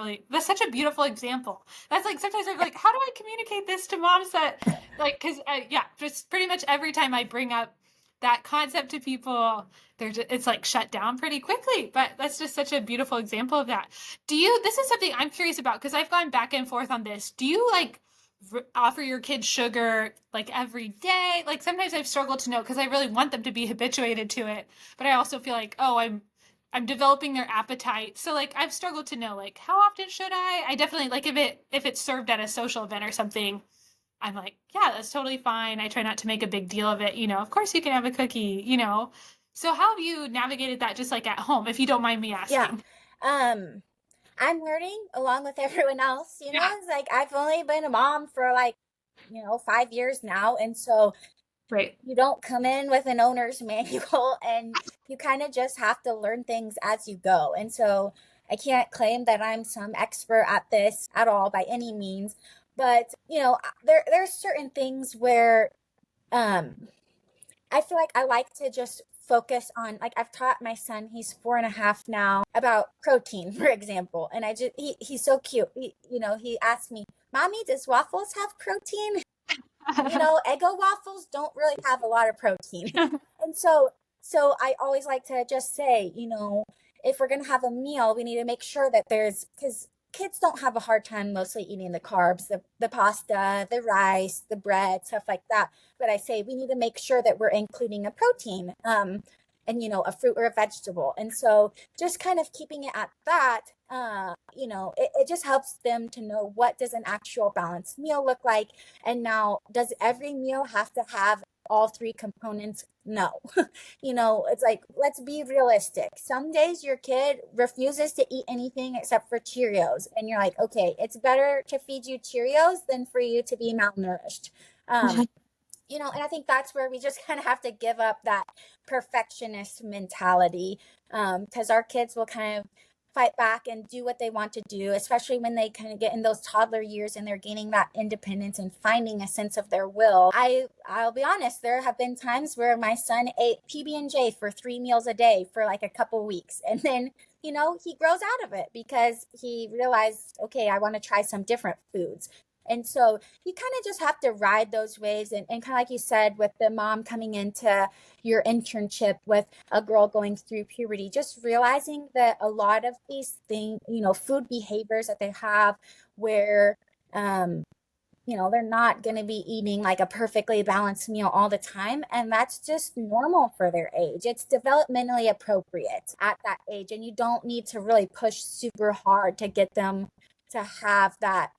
S2: such a beautiful example. That's like, sometimes I'm like, how do I communicate this to moms that, like, because yeah, just pretty much every time I bring up that concept to people, it's like shut down pretty quickly. But that's just such a beautiful example of that. This is something I'm curious about, because I've gone back and forth on this. Do you like offer your kids sugar like every day? Like, sometimes I've struggled to know, because I really want them to be habituated to it, but I also feel like, oh, I'm developing their appetite. So like, I've struggled to know, like, how often should I definitely, like, if it's served at a social event or something, I'm like, yeah, that's totally fine. I try not to make a big deal of it. Of course you can have a cookie, So how have you navigated that just like at home, if you don't mind me
S1: Yeah.
S2: asking?
S1: Um, I'm learning along with everyone else,
S2: Yeah.
S1: it's like I've only been a mom for like, 5 years now. And so
S2: Right.
S1: you don't come in with an owner's manual and you kind of just have to learn things as you go. And so I can't claim that I'm some expert at this at all by any means, but there's certain things where um I feel like I like to just focus on, like, I've taught my son, he's 4.5 now, about protein, for example. And he's so cute. He asked me, Mommy, does waffles have protein? Eggo waffles don't really have a lot of protein. And so I always like to just say, if we're going to have a meal, we need to make sure that because kids don't have a hard time mostly eating the carbs, the pasta, the rice, the bread, stuff like that. But I say we need to make sure that we're including a protein, and, a fruit or a vegetable. And so just kind of keeping it at that, it just helps them to know, what does an actual balanced meal look like? And now, does every meal have to have all three components? No. It's like, let's be realistic. Some days your kid refuses to eat anything except for Cheerios. And you're like, okay, it's better to feed you Cheerios than for you to be malnourished. Um, and I think that's where we just kind of have to give up that perfectionist mentality, because our kids will kind of fight back and do what they want to do, especially when they kind of get in those toddler years and they're gaining that independence and finding a sense of their will. I'll be honest, there have been times where my son ate PB&J for 3 meals a day for like a couple weeks, and then he grows out of it because he realized, okay, I want to try some different foods. And so you kind of just have to ride those waves, and kind of like you said, with the mom coming into your internship with a girl going through puberty, just realizing that a lot of these things, food behaviors that they have, where um they're not going to be eating like a perfectly balanced meal all the time. And that's just normal for their age. It's developmentally appropriate at that age. And you don't need to really push super hard to get them to have that,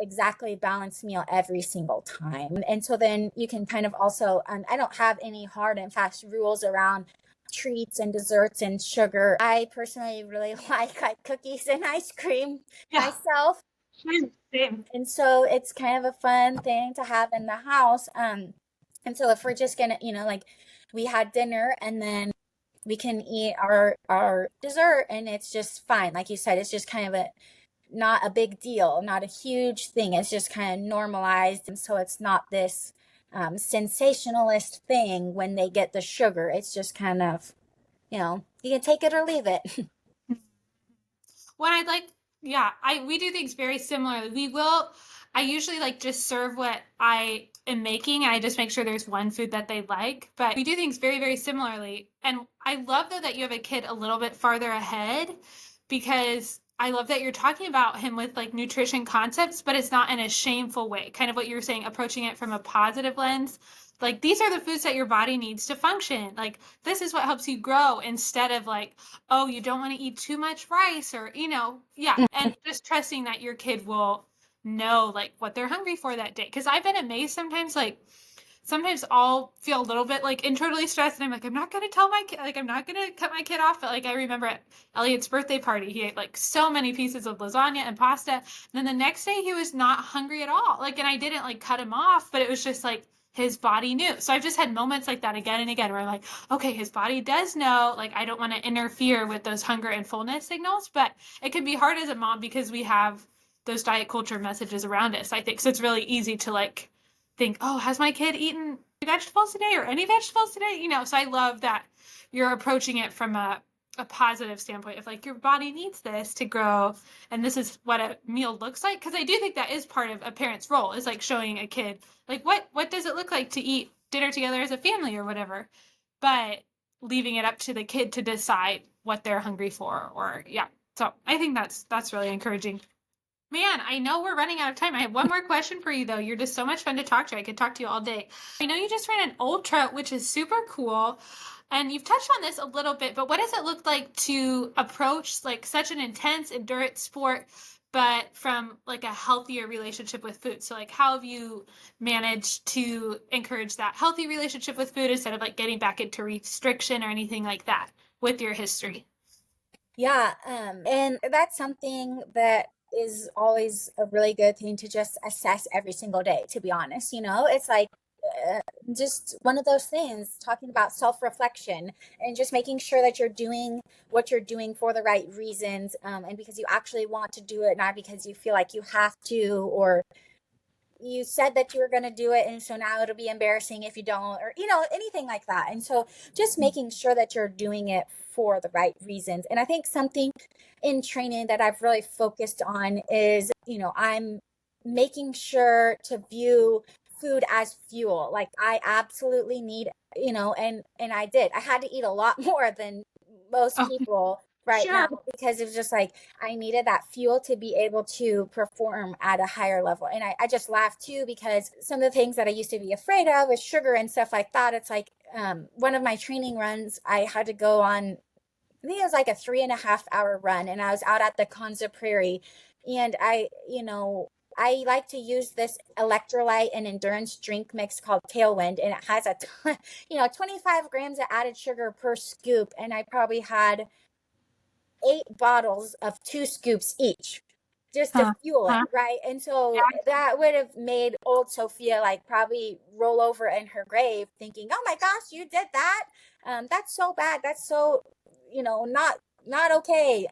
S1: exactly balanced meal every single time. And so then you can kind of also, I don't have any hard and fast rules around treats and desserts and sugar. I personally really like cookies and ice cream
S2: Yeah.
S1: myself.
S2: Same. Same.
S1: And so it's kind of a fun thing to have in the house. And so if we're just gonna, like, we had dinner and then we can eat our dessert and it's just fine. Like you said, it's just kind of not a big deal, not a huge thing. It's just kind of normalized. And so it's not this sensationalist thing when they get the sugar. It's just kind of, you can take it or leave it.
S2: When I'd like, yeah, we do things very similarly. I usually like just serve what I am making and I just make sure there's one food that they like. But we do things very, very similarly. And I love though that you have a kid a little bit farther ahead, because I love that you're talking about him with like nutrition concepts, but it's not in a shameful way. Kind of what you were saying, approaching it from a positive lens. Like, these are the foods that your body needs to function. Like, this is what helps you grow, instead of like, oh, you don't want to eat too much rice, or, yeah. And just trusting that your kid will know like what they're hungry for that day. Cause I've been amazed sometimes, like, sometimes I'll feel a little bit like internally stressed and I'm like, I'm not going to tell my kid, like, I'm not going to cut my kid off. But like, I remember at Elliot's birthday party, he ate like so many pieces of lasagna and pasta. And then the next day he was not hungry at all. Like, and I didn't like cut him off, but it was just like, his body knew. So I've just had moments like that again and again where I'm like, okay, his body does know. Like, I don't want to interfere with those hunger and fullness signals, but it can be hard as a mom because we have those diet culture messages around us, I think. So it's really easy to like think, oh, has my kid eaten vegetables today or any vegetables today? So I love that you're approaching it from a positive standpoint of like, your body needs this to grow, and this is what a meal looks like. Because I do think that is part of a parent's role, is like showing a kid like, what does it look like to eat dinner together as a family or whatever, but leaving it up to the kid to decide what they're hungry for. Or yeah, so I think that's really encouraging. Man, I know we're running out of time. I have one more question for you, though. You're just so much fun to talk to. I could talk to you all day. I know you just ran an ultra, which is super cool. And you've touched on this a little bit, but what does it look like to approach like such an intense endurance sport, but from like a healthier relationship with food. So like how have you managed to encourage that healthy relationship with food instead of like getting back into restriction or anything like that with your history?
S1: Yeah, and that's something that is always a really good thing to just assess every single day, to be honest. It's like uh, just one of those things, talking about self-reflection and just making sure that you're doing what you're doing for the right reasons, and because you actually want to do it, not because you feel like you have to, or you said that you were going to do it, and so now it'll be embarrassing if you don't, or anything like that. And so just making sure that you're doing it for the right reasons. And I think something in training that I've really focused on is, I'm making sure to view food as fuel. Like, I absolutely need, and I had to eat a lot more than most
S2: Oh,
S1: people right now,
S2: sure.
S1: because it was just like I needed that fuel to be able to perform at a higher level. And I just laughed too, because some of the things that I used to be afraid of with sugar and stuff like that, it's like, one of my training runs, I had to go on, I think it was like a 3.5 hour run, and I was out at the Konza Prairie. And I like to use this electrolyte and endurance drink mix called Tailwind, and it has a ton, 25 grams of added sugar per scoop. And I probably had 8 bottles of 2 scoops each, just to
S2: Huh.
S1: fuel it,
S2: Huh.
S1: right? And so that would have made old Sophia like probably roll over in her grave thinking, oh my gosh, you did that. That's so bad. That's so, not okay.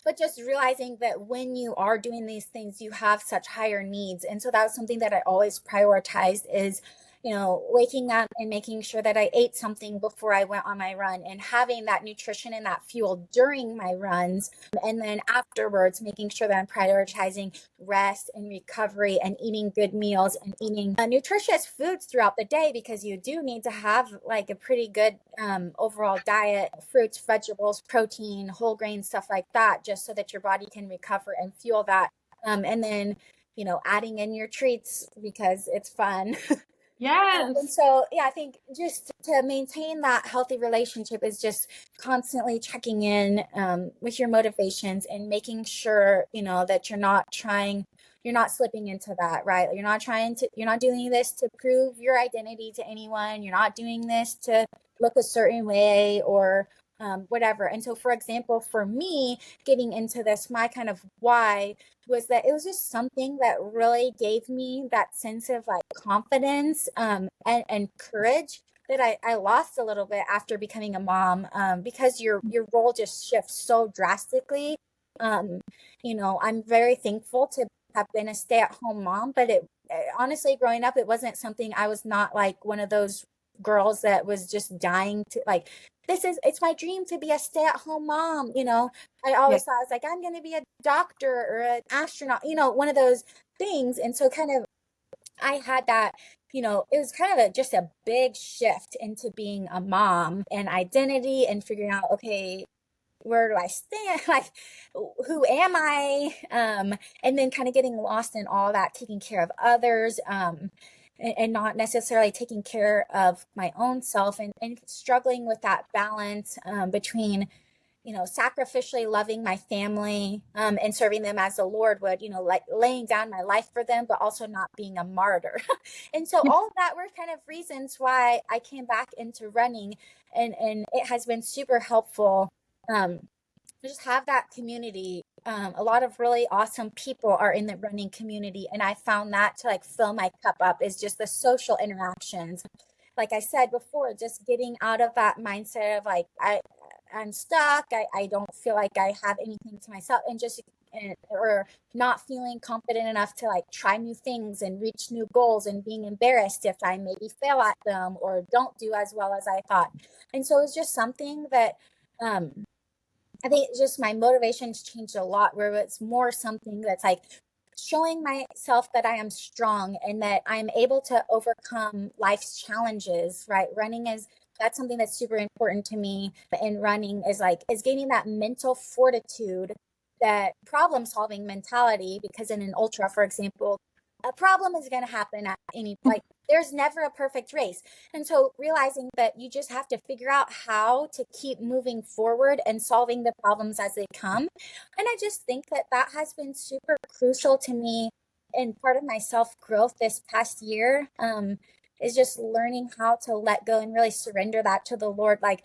S1: But just realizing that when you are doing these things, you have such higher needs. And so that was something that I always prioritized, is, waking up and making sure that I ate something before I went on my run, and having that nutrition and that fuel during my runs. And then afterwards, making sure that I'm prioritizing rest and recovery and eating good meals and eating nutritious foods throughout the day, because you do need to have like a pretty good overall diet: fruits, vegetables, protein, whole grains, stuff like that, just so that your body can recover and fuel that. And then, adding in your treats because it's fun. And
S2: Yes.
S1: so, yeah, I think just to maintain that healthy relationship is just constantly checking in with your motivations, and making sure, that you're not slipping into that, right? You're not doing this to prove your identity to anyone. You're not doing this to look a certain way, or whatever. And so, for example, for me, getting into this, my kind of why was that it was just something that really gave me that sense of like confidence, and courage, that I lost a little bit after becoming a mom, because your role just shifts so drastically. Um, I'm very thankful to have been a stay-at-home mom, but honestly, growing up, it wasn't something. I was not like one of those girls that was just dying to like, it's my dream to be a stay-at-home mom. I
S2: Yeah.
S1: always thought, I was like, I'm going to be a doctor or an astronaut, one of those things. And so kind of I had that, it was kind of just a big shift into being a mom and identity, and figuring out, okay, where do I stand? Like, who am I? And then kind of getting lost in all that, taking care of others, and not necessarily taking care of my own self, and struggling with that balance, between, sacrificially loving my family, and serving them as the Lord would, like laying down my life for them, but also not being a martyr. And so all of that were kind of reasons why I came back into running, and it has been super helpful. Just have that community. A lot of really awesome people are in the running community, and I found that to like fill my cup up, is just the social interactions. Like I said before, just getting out of that mindset of like, I'm stuck. I don't feel like I have anything to myself, and just, or not feeling confident enough to like try new things and reach new goals, and being embarrassed if I maybe fail at them or don't do as well as I thought. And so it's just something that, um, I think just my motivations changed a lot, where it's more something that's like showing myself that I am strong and that I'm able to overcome life's challenges, right? That's something that's super important to me. And running is gaining that mental fortitude, that problem solving mentality, because in an ultra, for example, a problem is going to happen at any, like, there's never a perfect race. And so realizing that you just have to figure out how to keep moving forward and solving the problems as they come. And I just think that that has been super crucial to me and part of my self growth this past year. Is just learning how to let go and really surrender that to the Lord. Like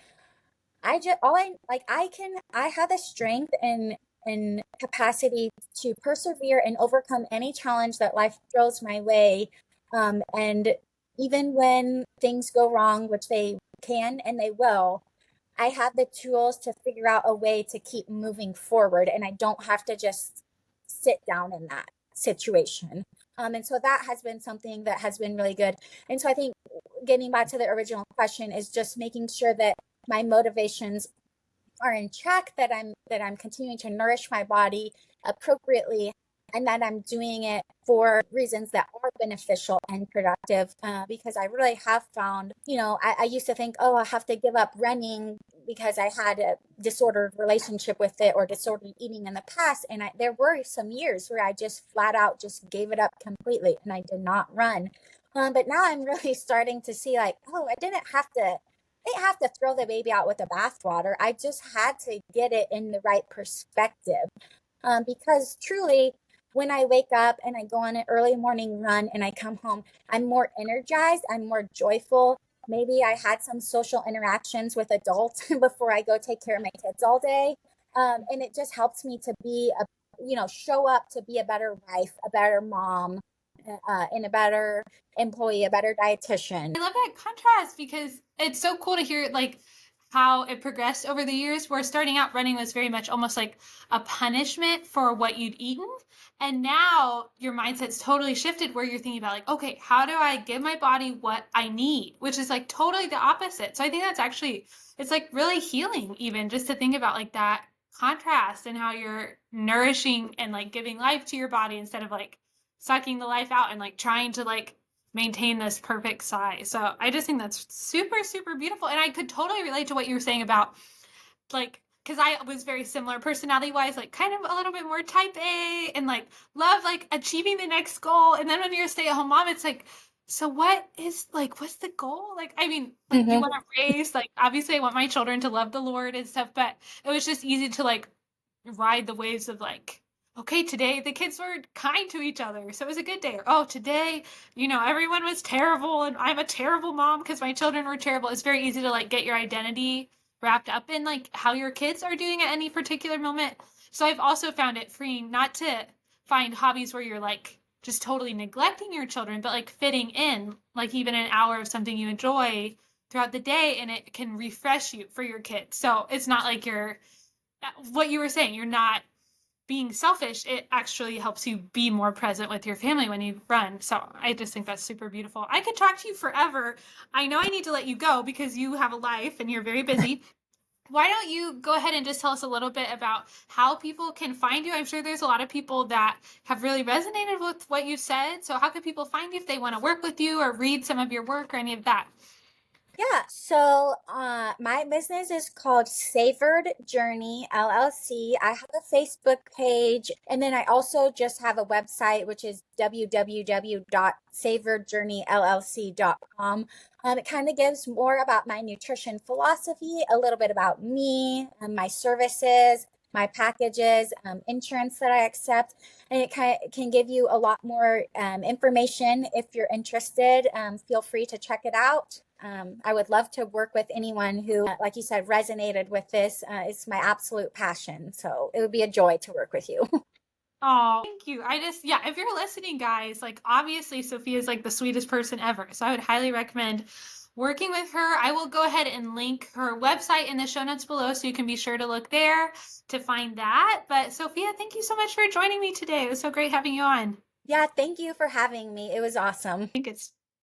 S1: I just all I like I have the strength and capacity to persevere and overcome any challenge that life throws my way. And even when things go wrong, which they can and they will, I have the tools to figure out a way to keep moving forward, and I don't have to just sit down in that situation. And so that has been something that has been really good. And so I think getting back to the original question is just making sure that my motivations are in check, that I'm continuing to nourish my body appropriately, and that I'm doing it for reasons that are beneficial and productive. Because I really have found, I used to think, oh, I have to give up running because I had a disordered relationship with it or disordered eating in the past. And there were some years where I just flat out just gave it up completely and I did not run. But now I'm really starting to see like, oh, I didn't have to throw the baby out with the bathwater. I just had to get it in the right perspective. Because truly, when I wake up and I go on an early morning run and I come home, I'm more energized, I'm more joyful. Maybe I had some social interactions with adults before I go take care of my kids all day. And it just helps me to show up to be a better wife, a better mom, and a better employee, a better dietitian.
S2: I love that contrast because it's so cool to hear like how it progressed over the years, where starting out running was very much almost like a punishment for what you'd eaten. And now your mindset's totally shifted where you're thinking about like, okay, how do I give my body what I need? Which is like totally the opposite. So I think that's actually, it's like really healing even just to think about like that contrast and how you're nourishing and like giving life to your body instead of like sucking the life out and like trying to like maintain this perfect size. So I just think that's super, super beautiful. And I could totally relate to what you were saying about like, because I was very similar personality wise, like kind of a little bit more type A and like love like achieving the next goal. And then when you're a stay at home mom, it's like, so what is like, what's the goal? Like, I mean, like you
S1: Mm-hmm.
S2: want to raise, like, obviously I want my children to love the Lord and stuff, but it was just easy to like ride the waves of like, okay, today the kids were kind to each other, so it was a good day. Or, oh, today, everyone was terrible and I'm a terrible mom because my children were terrible. It's very easy to like get your identity wrapped up in like how your kids are doing at any particular moment. So I've also found it freeing not to find hobbies where you're like just totally neglecting your children, but like fitting in like even an hour of something you enjoy throughout the day and it can refresh you for your kids. So it's not like you're what you were saying, you're not being selfish. It actually helps you be more present with your family when you run. So I just think that's super beautiful. I could talk to you forever. I know I need to let you go because you have a life and you're very busy. Why don't you go ahead and just tell us a little bit about how people can find you? I'm sure there's a lot of people that have really resonated with what you said. So how can people find you if they want to work with you or read some of your work or any of that?
S1: Yeah, so my business is called Savored Journey LLC. I have a Facebook page, and then I also just have a website, which is www.savoredjourneyllc.com. It kind of gives more about my nutrition philosophy, a little bit about me, my services, my packages, insurance that I accept, and it kind of can give you a lot more information if you're interested. Feel free to check it out. I would love to work with anyone who, like you said, resonated with this. It's my absolute passion. So it would be a joy to work with you.
S2: Oh, thank you. Yeah, if you're listening, guys, like obviously Sophia is like the sweetest person ever. So I would highly recommend working with her. I will go ahead and link her website in the show notes below so you can be sure to look there to find that. But Sophia, thank you so much for joining me today. It was so great having you on.
S1: Yeah, thank you for having me. It was awesome.
S2: I think it's